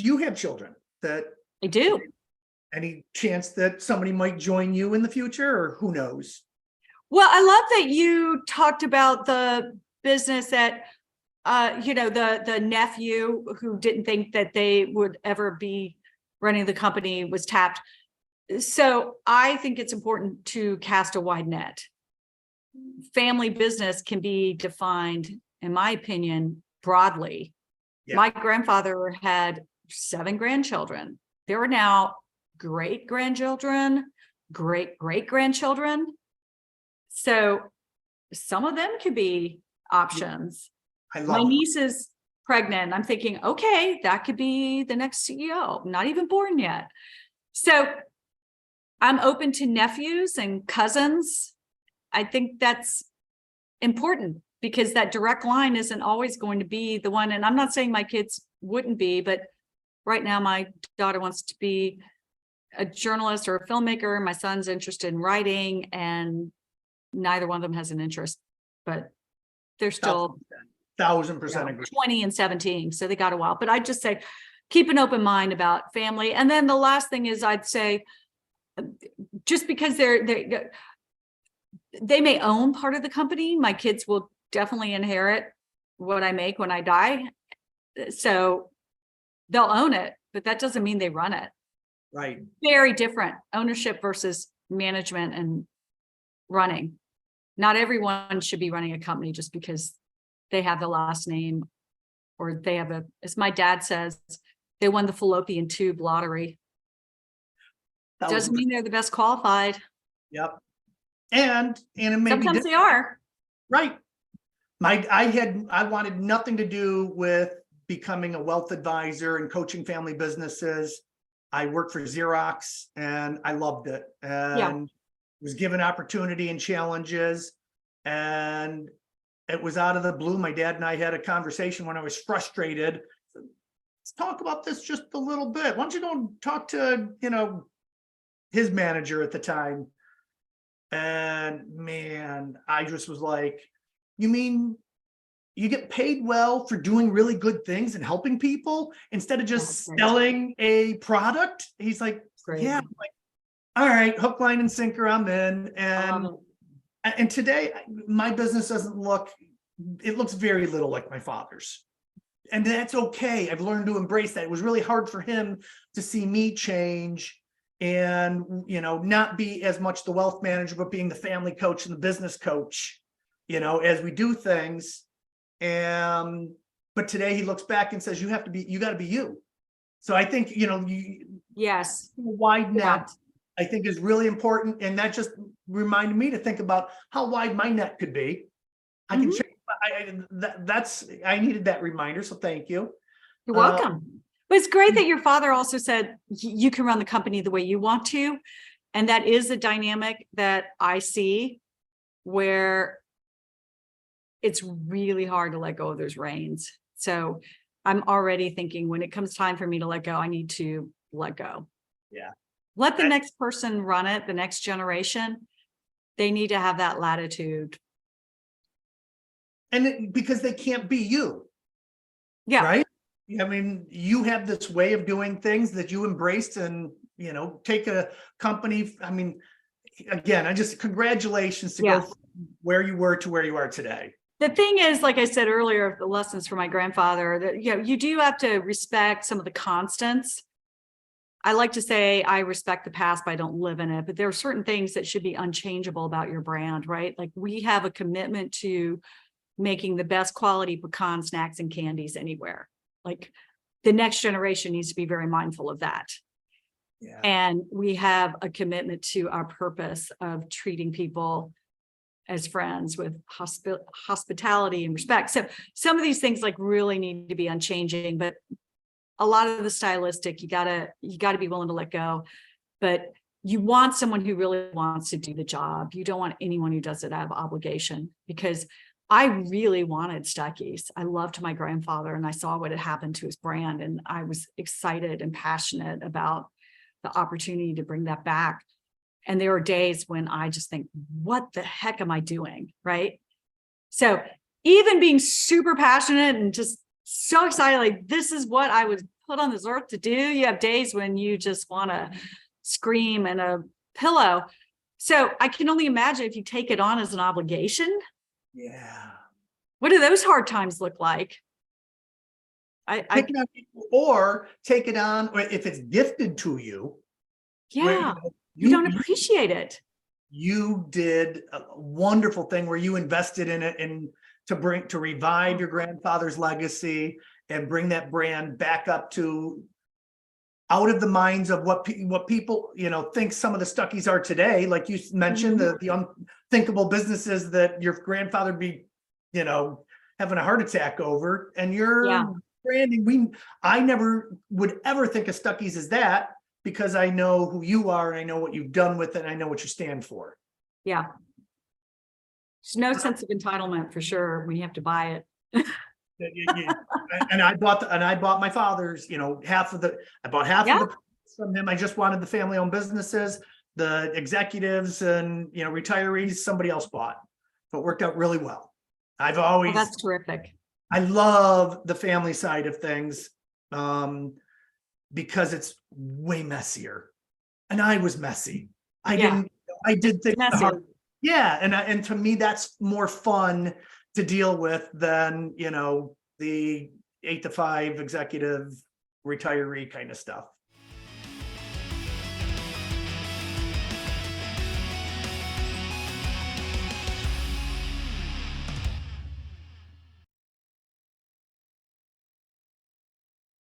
you have children that I do. any chance that somebody might join you in the future, or who knows? Well, I love that you talked about the business that, the nephew who didn't think that they would ever be running the company was tapped. So I think it's important to cast a wide net. Family business can be defined, in my opinion, broadly. Yeah. My grandfather had 7 grandchildren. There are now great-grandchildren, great-great-grandchildren. So some of them could be options. I love My it. niece is pregnant. I'm thinking, okay, that could be the next CEO, not even born yet. So I'm open to nephews and cousins. I think that's important because that direct line isn't always going to be the one. And I'm not saying my kids wouldn't be, but right now my daughter wants to be a journalist or a filmmaker. My son's interested in writing, and neither one of them has an interest, but they're still 1000% agree. 20 and 17. So they got a while, but I'd just say, keep an open mind about family. And then the last thing is I'd say, just because they may own part of the company, my kids will definitely inherit what I make when I die. So they'll own it, but that doesn't mean they run it. Right. Very different ownership versus management and running. Not everyone should be running a company just because they have the last name, or they have as my dad says, they won the fallopian tube lottery. Doesn't mean they're the best qualified. Yep. And it may be sometimes they are. Right. I wanted nothing to do with becoming a wealth advisor and coaching family businesses. I worked for Xerox and I loved it, and was given opportunity and challenges. And it was out of the blue. My dad and I had a conversation when I was frustrated. Let's talk about this just a little bit. Why don't you go and talk to, his manager at the time? And man, I just was like, you mean you get paid well for doing really good things and helping people instead of just selling a product? He's like, yeah. I'm like, all right, hook, line, and sinker, I'm in. And today my business it looks very little like my father's. And that's okay. I've learned to embrace that. It was really hard for him to see me change and, not be as much the wealth manager, but being the family coach and the business coach, as we do things. But today he looks back and says, you got to be you. So I think, yes, wide net, I think, is really important. And that just reminded me to think about how wide my net could be. I can change. I needed that reminder. So thank you. You're welcome. But it's great that your father also said you can run the company the way you want to. And that is a dynamic that I see where it's really hard to let go of those reins. So I'm already thinking when it comes time for me to let go, I need to let go. Yeah. Let the next person run it, the next generation. They need to have that latitude. And because they can't be you. Yeah. Right. I mean, you have this way of doing things that you embraced, and, take a company. I mean, again, congratulations to go from where you were to where you are today. The thing is, like I said earlier, the lessons from my grandfather, that you do have to respect some of the constants. I like to say I respect the past, but I don't live in it. But there are certain things that should be unchangeable about your brand, right? Like we have a commitment to making the best quality pecan snacks and candies anywhere. Like the next generation needs to be very mindful of that. Yeah. And we have a commitment to our purpose of treating people as friends with hospitality and respect. So some of these things like really need to be unchanging, but a lot of the stylistic, you gotta be willing to let go. But you want someone who really wants to do the job. You don't want anyone who does it out of obligation, because I really wanted Stuckey's. I loved my grandfather and I saw what had happened to his brand, and I was excited and passionate about the opportunity to bring that back. And there are days when I just think, what the heck am I doing? Right. So even being super passionate and just so excited, like this is what I was put on this earth to do. You have days when you just want to scream in a pillow. So I can only imagine if you take it on as an obligation. Yeah. What do those hard times look like? Take it on, or take it on, or if it's gifted to you. where, Yeah, you don't appreciate it. You did a wonderful thing where you invested in it and to revive your grandfather's legacy and bring that brand back up to out of the minds of what people, think some of the Stuckeys are today. Like you mentioned, the unthinkable businesses that your grandfather be, having a heart attack over, and your branding. I never would ever think of Stuckeys as that, because I know who you are and I know what you've done with it. And I know what you stand for. Yeah. There's no sense of entitlement for sure. We have to buy it. And I bought my father's, I bought half of the from him. I just wanted the family owned businesses, the executives and, retirees, somebody else bought, but it worked out really well. I've always, that's terrific. I love the family side of things. Because it's way messier, and I was messy. I did things hard. Yeah. And to me, that's more fun to deal with than, the 8 to 5 executive retiree kind of stuff.